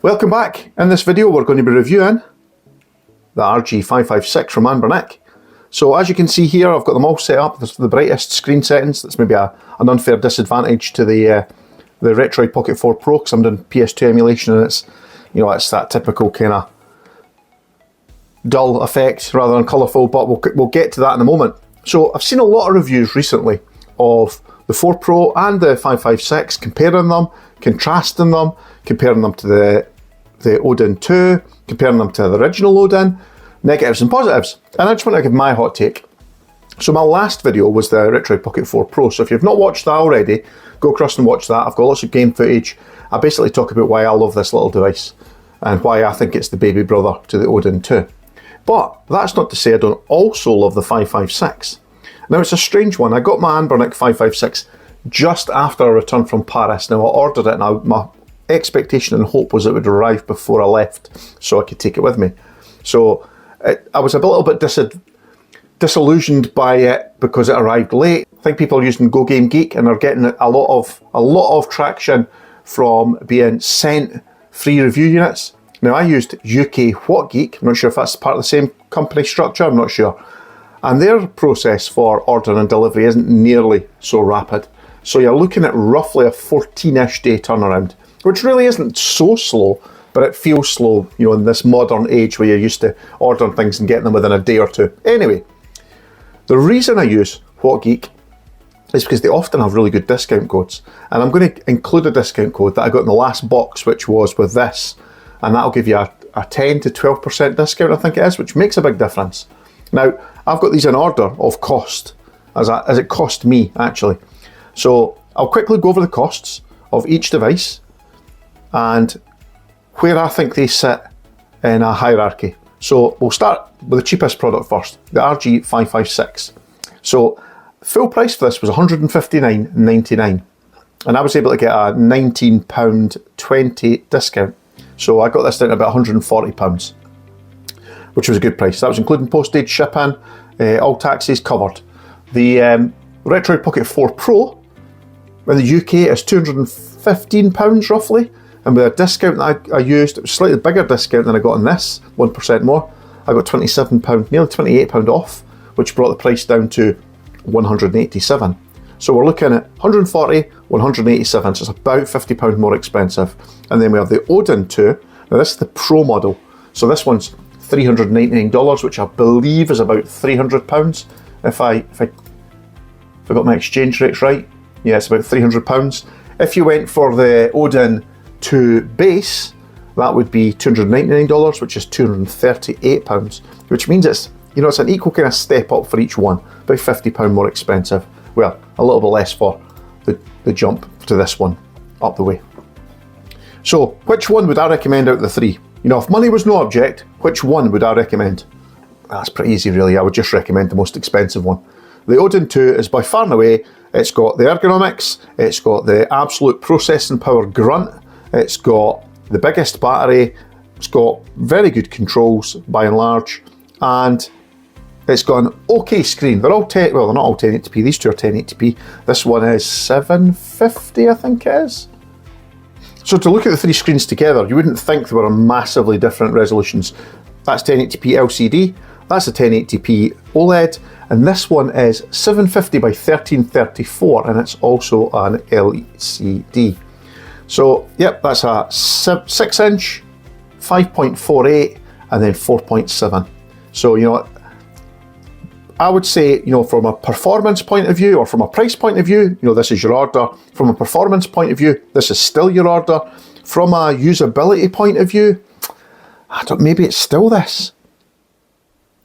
Welcome back. In this video we're going to be reviewing the RG556 from Anbernic. So as you can see here, I've got them all set up. This is the brightest screen settings. That's maybe an unfair disadvantage to the Retroid Pocket 4 Pro, because I'm doing PS2 emulation and it's, you know, it's that typical kind of dull effect rather than colourful, but we'll get to that in a moment. So I've seen a lot of reviews recently of the 4 Pro and the 556, comparing them, contrasting them, comparing them to the Odin 2, comparing them to the original Odin, negatives and positives. And I just want to give my hot take. So my last video was the Retroid Pocket 4 Pro, so if you've not watched that already, go across and watch that. I've got lots of game footage. I basically talk about why I love this little device and why I think it's the baby brother to the Odin 2. But that's not to say I don't also love the 556. Now it's a strange one. I got my Anbernic 556 just after I returned from Paris. Now I ordered it and my expectation and hope was it would arrive before I left so I could take it with me. So I was a little bit disillusioned by it because it arrived late. I think people are using Go Game Geek and are getting a lot of traction from being sent free review units. Now I used UK What Geek. I'm not sure if that's part of the same company structure, I'm not sure. And their process for ordering and delivery isn't nearly so rapid. So you're looking at roughly a 14-ish day turnaround, which really isn't so slow, but it feels slow, you know, in this modern age where you're used to ordering things and getting them within a day or two. Anyway, the reason I use What Geek is because they often have really good discount codes. And I'm going to include a discount code that I got in the last box, which was with this. And that'll give you a 10 to 12% discount, I think it is, which makes a big difference. Now, I've got these in order of cost, as it cost me, actually. So I'll quickly go over the costs of each device and where I think they sit in a hierarchy. So we'll start with the cheapest product first, the RG556. So full price for this was £159.99, and I was able to get a £19.20 discount. So I got this down to about £140, which was a good price. That was including postage, shipping, all taxes covered. The Retroid Pocket 4 Pro in the UK is £215 roughly, and with a discount that I used, it was a slightly bigger discount than I got on this, 1% more. I got £27, nearly £28 off, which brought the price down to £187. So we're looking at £140, £187, so it's about £50 more expensive. And then we have the Odin 2. Now this is the Pro model. So this one's $399, which I believe is about £300. If I got my exchange rates right, yeah, it's about £300. If you went for the Odin 2 base, that would be $299, which is £238, which means it's, you know, it's an equal kind of step up for each one, about £50 more expensive. Well, a little bit less for the jump to this one up the way. So, which one would I recommend out of the three? You know, if money was no object, which one would I recommend? That's pretty easy, really. I would just recommend the most expensive one. The Odin 2 is by far and away, it's got the ergonomics, it's got the absolute processing power grunt, it's got the biggest battery, it's got very good controls by and large, and it's got an okay screen. They're all 10, well, they're not all 1080p, these two are 1080p. This one is 750, I think it is. So to look at the three screens together, you wouldn't think they were massively different resolutions. That's 1080p LCD, that's a 1080p OLED, and this one is 750 by 1334, and it's also an LCD. So, yep, that's a 6-inch, 5.48, and then 4.7. So, you know, I would say, you know, from a performance point of view or from a price point of view, you know, this is your order. From a performance point of view, this is still your order. From a usability point of view, maybe it's still this.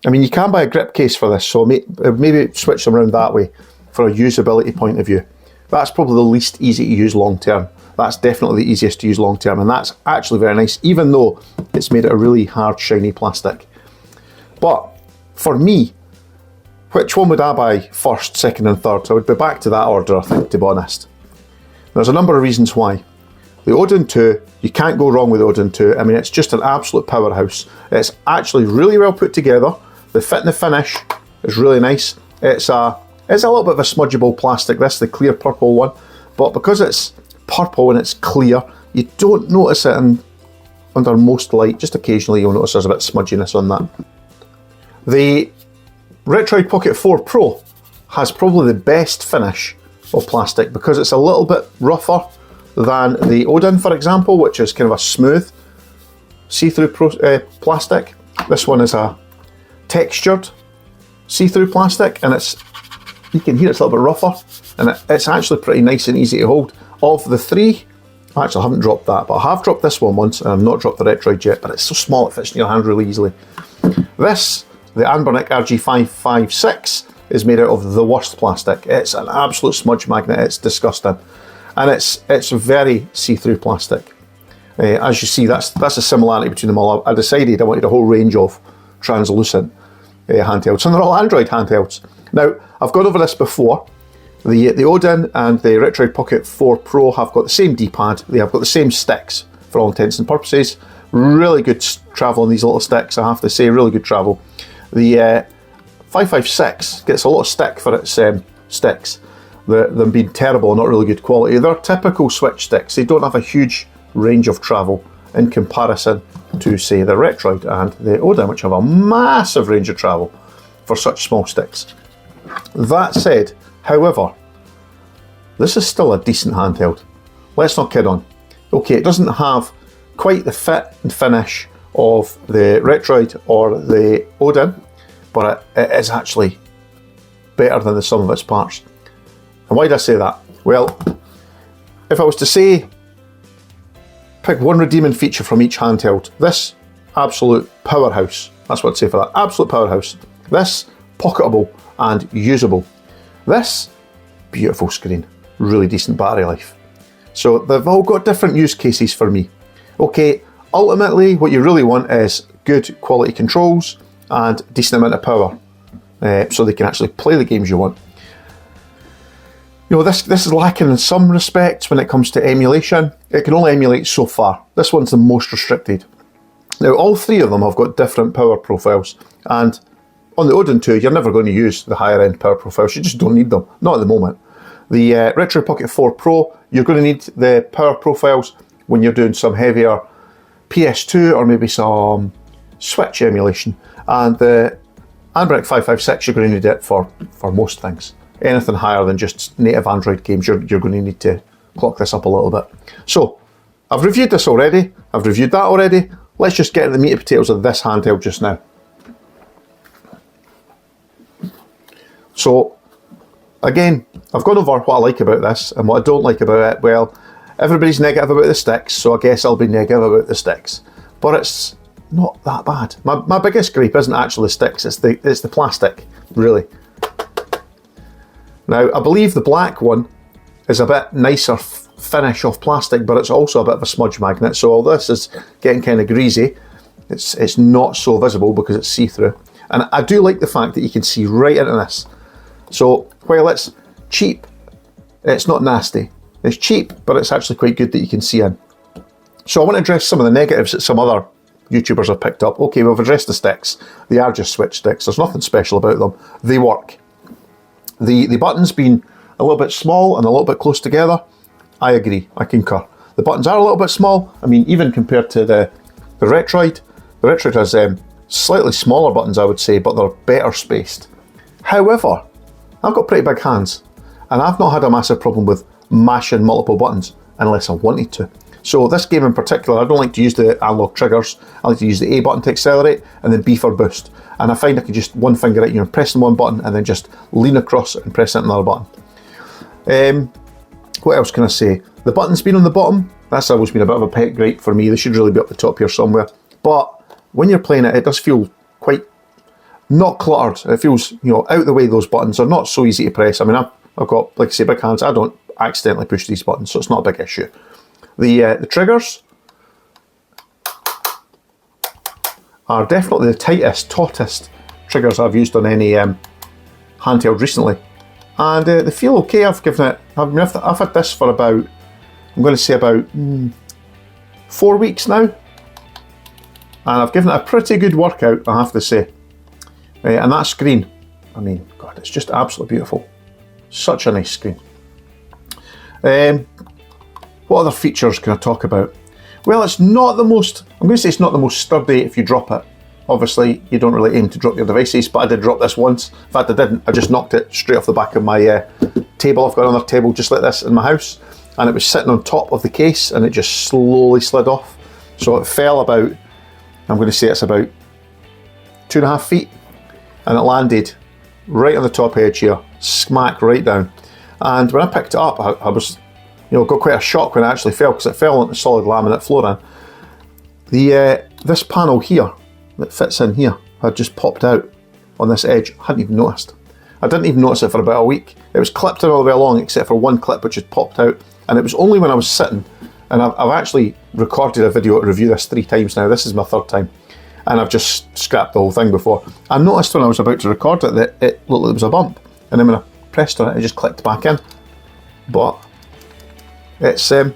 I mean, you can buy a grip case for this, so maybe switch them around that way for a usability point of view. That's probably the least easy to use long term. That's definitely the easiest to use long term, and that's actually very nice, even though it's made it a really hard, shiny plastic. But for me, which one would I buy first, second and third? I would be back to that order, I think, to be honest. There's a number of reasons why. The Odin 2, you can't go wrong with the Odin 2. I mean, it's just an absolute powerhouse. It's actually really well put together. The fit and the finish is really nice. It's a little bit of a smudgeable plastic, this, the clear purple one. But because it's purple and it's clear, you don't notice it in under most light. Just occasionally you'll notice there's a bit of smudginess on that. The Retroid Pocket 4 Pro has probably the best finish of plastic because it's a little bit rougher than the Odin, for example, which is kind of a smooth see-through plastic. This one is a textured see-through plastic, and you can hear it's a little bit rougher, and it's actually pretty nice and easy to hold. Of the three, actually I haven't dropped that, but I have dropped this one once, and I've not dropped the Retroid yet, but it's so small it fits in your hand really easily. This, the Anbernic RG556, is made out of the worst plastic. It's an absolute smudge magnet, it's disgusting. And it's very see-through plastic. As you see, that's a similarity between them all. I decided I wanted a whole range of translucent handhelds, and they're all Android handhelds. Now, I've gone over this before. The Odin and the Retroid Pocket 4 Pro have got the same D-pad, they have got the same sticks for all intents and purposes. Really good travel on these little sticks, I have to say, really good travel. The 556 gets a lot of stick for its sticks. Them being terrible and not really good quality. They're typical Switch sticks. They don't have a huge range of travel in comparison to, say, the Retroid and the Odin, which have a massive range of travel for such small sticks. That said, however, this is still a decent handheld. Let's not kid on. Okay, it doesn't have quite the fit and finish of the Retroid or the Odin, but it is actually better than the sum of its parts. And why did I say that? Well, if I was to say, pick one redeeming feature from each handheld, this absolute powerhouse, that's what I'd say for that, absolute powerhouse. This, pocketable and usable. This, beautiful screen, really decent battery life. So they've all got different use cases for me. Okay, ultimately what you really want is good quality controls and decent amount of power, so they can actually play the games you want. You know, this is lacking in some respects when it comes to emulation. It can only emulate so far. This one's the most restricted. Now, all three of them have got different power profiles, and on the Odin 2, you're never going to use the higher end power profiles. You just don't need them, not at the moment. The Retroid Pocket 4 Pro, you're going to need the power profiles when you're doing some heavier PS2 or maybe some Switch emulation. And the Anbernic 556, you're going to need it for most things. Anything higher than just native Android games, you're going to need to clock this up a little bit. So, I've reviewed this already, I've reviewed that already. Let's just get into the meat and potatoes of this handheld just now. So, again, I've gone over what I like about this and what I don't like about it. Well, everybody's negative about the sticks, so I guess I'll be negative about the sticks. But it's not that bad. My biggest gripe isn't actually the sticks, it's the plastic, really. Now, I believe the black one is a bit nicer finish of plastic, but it's also a bit of a smudge magnet, so all this is getting kind of greasy. It's not so visible because it's see-through. And I do like the fact that you can see right into this. So, while it's cheap, it's not nasty. It's cheap, but it's actually quite good that you can see in. So I want to address some of the negatives that some other YouTubers have picked up. Okay, we've addressed the sticks. They are just Switch sticks. There's nothing special about them. They work. The buttons being a little bit small and a little bit close together, I agree, I concur. The buttons are a little bit small. I mean, even compared to the Retroid has slightly smaller buttons, I would say, but they're better spaced. However, I've got pretty big hands, and I've not had a massive problem with mashing multiple buttons unless I wanted to. So this game in particular, I don't like to use the analog triggers. I like to use the A button to accelerate and then B for boost. And I find I can just one finger out, pressing one button and then just lean across it and press another button. What else can I say? The buttons being on the bottom, that's always been a bit of a pet gripe for me. They should really be up the top here somewhere. But when you're playing it, it does feel quite not cluttered. It feels, out the way, those buttons are not so easy to press. I mean, I've got, like I say, big hands. I don't accidentally push these buttons, so it's not a big issue. The triggers are definitely the tightest, tautest triggers I've used on any handheld recently, and they feel okay. I've had this for about, I'm going to say about 4 weeks now, and I've given it a pretty good workout, I have to say. And that screen, I mean, God, it's just absolutely beautiful. Such a nice screen. What other features can I talk about? Well, it's not the most, I'm going to say it's not the most sturdy if you drop it. Obviously, you don't really aim to drop your devices, but I did drop this once. In fact, I didn't. I just knocked it straight off the back of my table. I've got another table just like this in my house, and it was sitting on top of the case, and it just slowly slid off. So it fell about, I'm going to say it's about 2.5 feet, and it landed right on the top edge here, smack right down. And when I picked it up, I was, got quite a shock when it actually fell, because it fell onto solid laminate flooring. This panel here that fits in here had just popped out on this edge. I hadn't even noticed. I didn't even notice it for about a week. It was clipped in all the way along except for one clip which had popped out, and it was only when I was sitting, and I've actually recorded a video to review this 3 times now. This is my 3rd time, and I've just scrapped the whole thing before. I noticed when I was about to record it that it looked like there was a bump, and then when I pressed on it, it just clicked back in. But it's a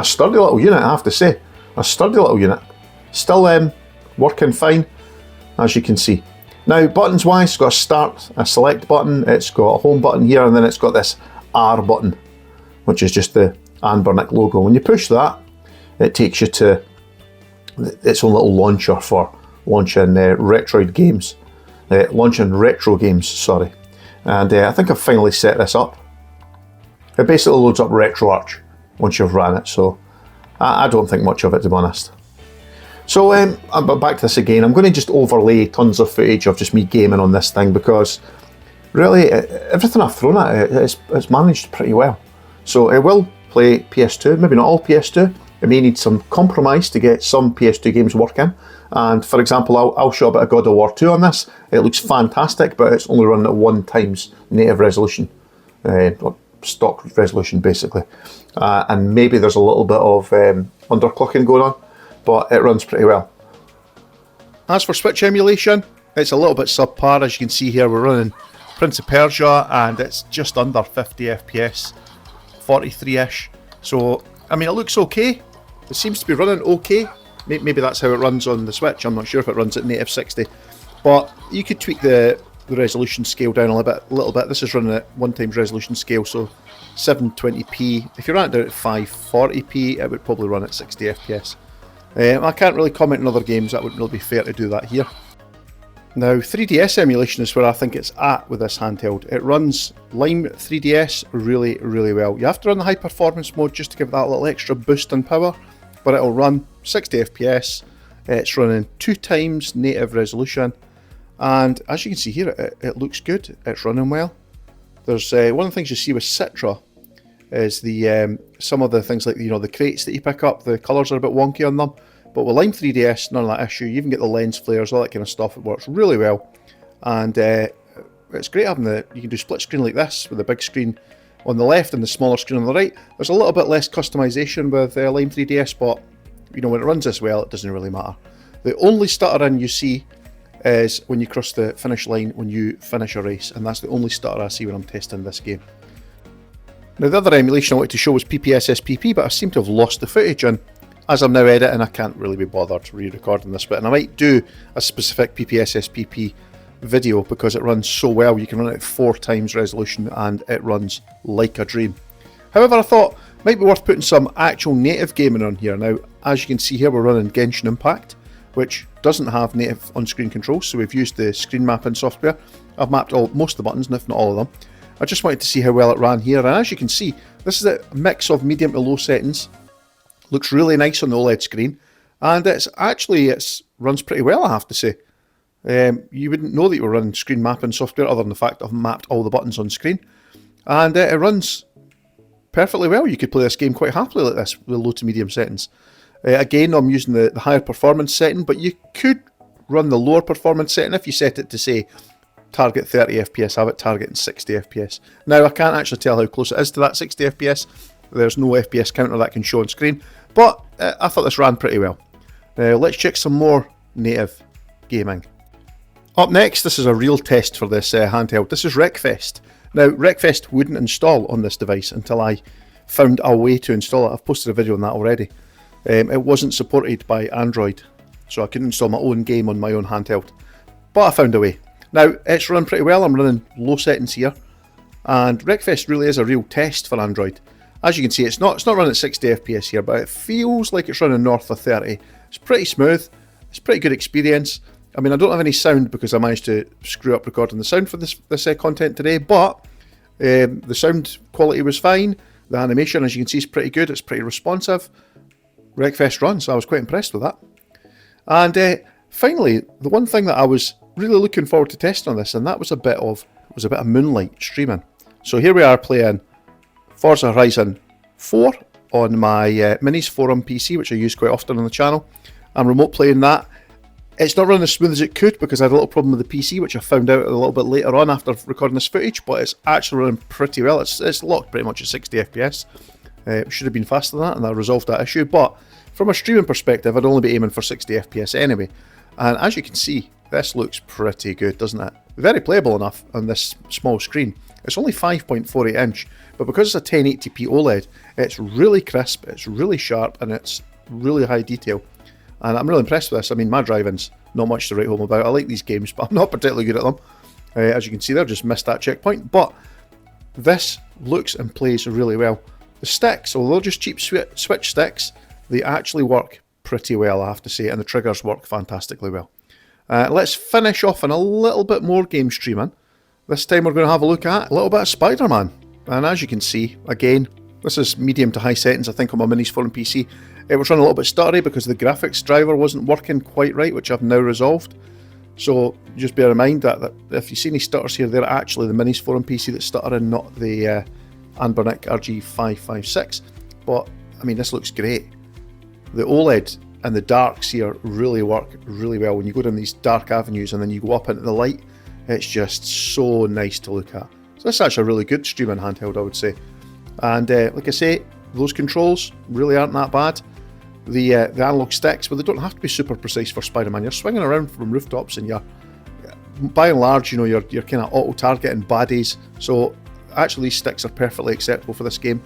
sturdy little unit, I have to say. A sturdy little unit. Still working fine, as you can see. Now, buttons wise, it's got a start, a select button, it's got a home button here, and then it's got this R button, which is just the Anbernic logo. When you push that, it takes you to its own little launcher for launching retro games. Sorry. And I think I've finally set this up. It basically loads up RetroArch once you've ran it, so I don't think much of it, to be honest. So back to this again. I'm going to just overlay tons of footage of just me gaming on this thing, because really everything I've thrown at it, it's managed pretty well. So it will play PS2, maybe not all PS2. It may need some compromise to get some PS2 games working. And for example, I'll show a bit of God of War 2 on this. It looks fantastic, but it's only running at 1x native resolution, or stock resolution basically. And maybe there's a little bit of underclocking going on, but it runs pretty well. As for Switch emulation, it's a little bit subpar. As you can see here, we're running Prince of Persia, and it's just under 50 FPS, 43-ish. So, I mean, it looks okay. It seems to be running okay. Maybe that's how it runs on the Switch. I'm not sure if it runs at native 60. But you could tweak the resolution scale down a little bit. This is running at 1x resolution scale, so 720p. If you ran it down at 540p, it would probably run at 60 FPS. I can't really comment on other games. That wouldn't really be fair to do that here. Now, 3DS emulation is where I think it's at with this handheld. It runs Lime 3DS really, really well. You have to run the high performance mode just to give that little extra boost in power, but it'll run 60 FPS. It's running 2x native resolution, and as you can see here, it looks good. It's running well. There's one of the things you see with Citra is the some of the things like the crates that you pick up, the colours are a bit wonky on them. But with Lime 3DS, none of that issue. You even get the lens flares, all that kind of stuff. It works really well, and it's great having you can do split screen like this with the big screen on the left and the smaller screen on the right. There's a little bit less customization with Lime 3DS, but when it runs this well, it doesn't really matter. The only stuttering you see is when you cross the finish line when you finish a race, and that's the only stutter I see when I'm testing this game. Now, the other emulation I wanted to show was PPSSPP, but I seem to have lost the footage, and as I'm now editing, I can't really be bothered re-recording this bit, and I might do a specific PPSSPP video because it runs so well. You can run it at 4x resolution and it runs like a dream. However, I thought it might be worth putting some actual native gaming on here. Now, as you can see here, we're running Genshin Impact, which doesn't have native on-screen controls, so we've used the screen mapping software. I've mapped most of the buttons, if not all of them. I just wanted to see how well it ran here, and as you can see, this is a mix of medium to low settings. Looks really nice on the OLED screen, and it runs pretty well, I have to say. You wouldn't know that you were running screen mapping software other than the fact I've mapped all the buttons on screen, and it runs perfectly well. You could play this game quite happily like this with low to medium settings. Again, I'm using the higher performance setting, but you could run the lower performance setting if you set it to, say, target 30 FPS, have it targeting 60 FPS. Now, I can't actually tell how close it is to that 60 FPS. There's no FPS counter that can show on screen, but I thought this ran pretty well. Let's check some more native gaming. Up next, this is a real test for this handheld. This is Wreckfest. Now, Wreckfest wouldn't install on this device until I found a way to install it. I've posted a video on that already. It wasn't supported by Android, so I couldn't install my own game on my own handheld, but I found a way. Now, it's run pretty well. I'm running low settings here, and Wreckfest really is a real test for Android. As you can see, it's not running at 60 FPS here, but it feels like it's running north of 30. It's pretty smooth. It's pretty good experience. I mean, I don't have any sound because I managed to screw up recording the sound for this content today, but the sound quality was fine. The animation, as you can see, is pretty good. It's pretty responsive. Wreckfest runs, so I was quite impressed with that. And finally, the one thing that I was really looking forward to testing on this, and that was a bit of moonlight streaming. So here we are playing Forza Horizon 4 on my Minis Forum PC, which I use quite often on the channel. I'm remote playing that. It's not running as smooth as it could because I had a little problem with the PC, which I found out a little bit later on after recording this footage, but it's actually running pretty well. It's locked pretty much at 60 FPS. It should have been faster than that, and I resolved that issue, but from a streaming perspective, I'd only be aiming for 60 FPS anyway. And as you can see, this looks pretty good, doesn't it? Very playable enough on this small screen. It's only 5.48 inch, but because it's a 1080p OLED, it's really crisp, it's really sharp, and it's really high detail. And I'm really impressed with this. I mean, my driving's not much to write home about. I like these games, but I'm not particularly good at them. As you can see there, just missed that checkpoint. But this looks and plays really well. The sticks, although they're just cheap Switch sticks, they actually work pretty well, I have to say, and the triggers work fantastically well. Let's finish off on a little bit more game streaming. This time we're going to have a look at a little bit of Spider-Man. And as you can see, again, this is medium to high settings, I think, on my Minis Forum PC. It was running a little bit stuttery because the graphics driver wasn't working quite right, which I've now resolved. So just bear in mind that if you see any stutters here, they're actually the Minis Forum PC that's stuttering, not the Anbernic RG556. But, I mean, this looks great. The OLED and the darks here really work really well. When you go down these dark avenues and then you go up into the light, it's just so nice to look at. So this is actually a really good streaming handheld, I would say. And like I say, those controls really aren't that bad. The analog sticks, well, they don't have to be super precise for Spider-Man. You're swinging around from rooftops and you're, by and large, you know, you're kind of auto-targeting baddies. So actually these sticks are perfectly acceptable for this game.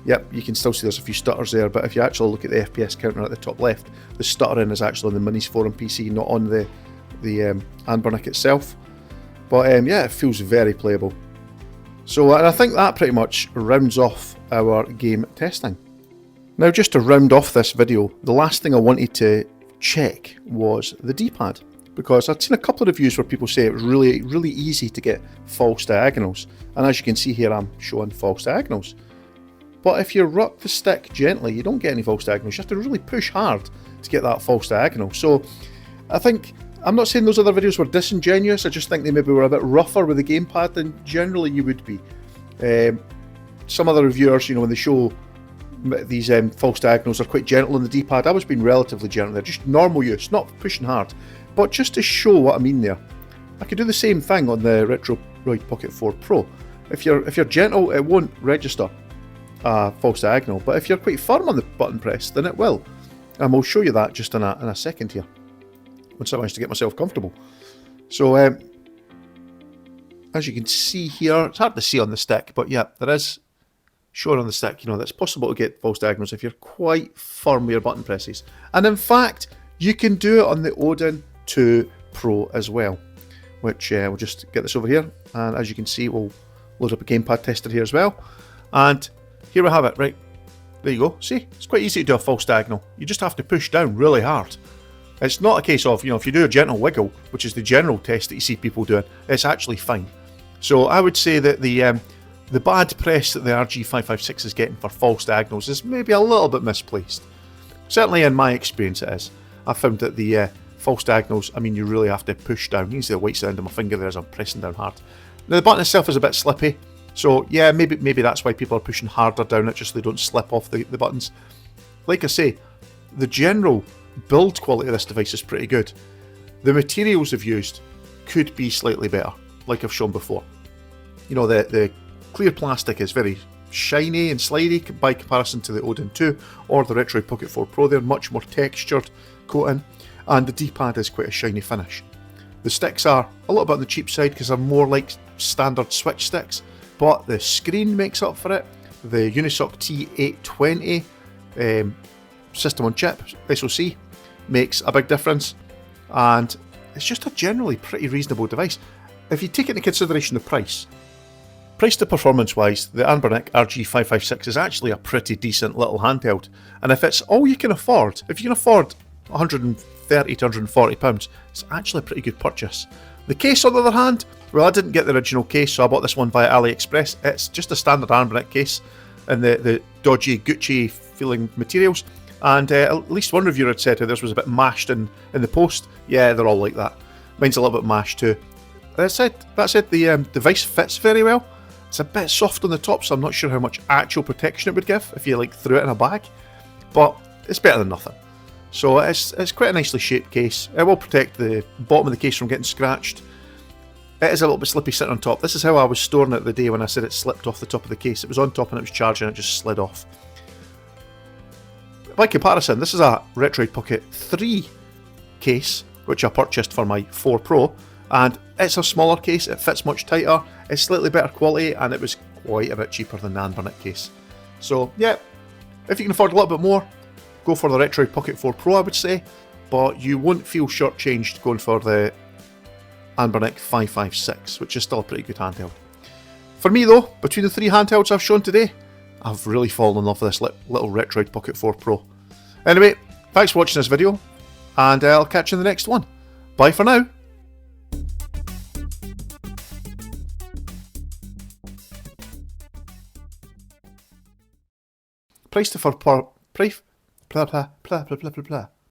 Yep, you can still see there's a few stutters there, but if you actually look at the FPS counter at the top left, the stuttering is actually on the Minis Forum PC, not on the Anbernic itself. But yeah, it feels very playable. So, and I think that pretty much rounds off our game testing. Now, just to round off this video, the last thing I wanted to check was the D-pad, because I'd seen a couple of reviews where people say it was really, really easy to get false diagonals, and as you can see here, I'm showing false diagonals. But if you rock the stick gently, you don't get any false diagonals. You have to really push hard to get that false diagonal. So I think, I'm not saying those other videos were disingenuous, I just think they maybe were a bit rougher with the gamepad than generally you would be. Some other reviewers, you know, when they show these false diagonals, are quite gentle on the D-pad. I was being relatively gentle there, just normal use, not pushing hard. But just to show what I mean there, I could do the same thing on the Retroid Pocket 4 Pro. If you're gentle, it won't register false diagonal, but if you're quite firm on the button press, then it will. And we'll show you that just in a second here, once I manage to get myself comfortable. So as you can see here, it's hard to see on the stick, but yeah, there is showing on the stick, you know, that's possible to get false diagonals if you're quite firm with your button presses. And in fact, you can do it on the Odin 2 Pro as well, which we'll just get this over here, and as you can see, we'll load up a gamepad tester here as well. And here we have it, right, there you go. See, it's quite easy to do a false diagonal. You just have to push down really hard. It's not a case of, you know, if you do a gentle wiggle, which is the general test that you see people doing, it's actually fine. So I would say that the bad press that the RG556 is getting for false diagonals is maybe a little bit misplaced. Certainly in my experience it is. I found that the false diagonals, I mean, you really have to push down. You can see the white side of my finger there as I'm pressing down hard. Now the button itself is a bit slippy, so yeah, maybe that's why people are pushing harder down it, just so they don't slip off the buttons. Like I say, the general build quality of this device is pretty good. The materials they've used could be slightly better, like I've shown before. You know, the clear plastic is very shiny and slidey by comparison to the Odin 2 or the Retroid Pocket 4 Pro. They're much more textured coating, and the D-pad is quite a shiny finish. The sticks are a little bit on the cheap side because they're more like standard Switch sticks, but the screen makes up for it. The Unisoc T820 system on chip, SoC, makes a big difference, and it's just a generally pretty reasonable device. If you take into consideration the price Price to performance wise, the Anbernic RG556 is actually a pretty decent little handheld, and if it's all you can afford, if you can afford £130 to £140, it's actually a pretty good purchase. The case, on the other hand, well, I didn't get the original case, so I bought this one via AliExpress. It's just a standard Anbernic case in the dodgy Gucci feeling materials, and at least one reviewer had said how this was a bit mashed in the post. Yeah, they're all like that. Mine's a little bit mashed too. That said, the device fits very well. It's a bit soft on the top, so I'm not sure how much actual protection it would give if you like threw it in a bag, but it's better than nothing. So it's quite a nicely shaped case. It will protect the bottom of the case from getting scratched. It is a little bit slippy sitting on top. This is how I was storing it the day when I said it slipped off the top of the case. It was on top and it was charging and it just slid off. By comparison, this is a Retroid Pocket 3 case, which I purchased for my 4 Pro, and it's a smaller case, it fits much tighter, it's slightly better quality, and it was quite a bit cheaper than the Anbernic case. So yeah, if you can afford a little bit more, go for the Retroid Pocket 4 Pro, I would say, but you won't feel shortchanged going for the Anbernic 556, which is still a pretty good handheld. For me though, between the 3 handhelds I've shown today, I've really fallen in love with this little Retroid Pocket 4 Pro. Anyway, thanks for watching this video, and I'll catch you in the next one. Bye for now. Price to for price blah blah blah blah blah blah blah.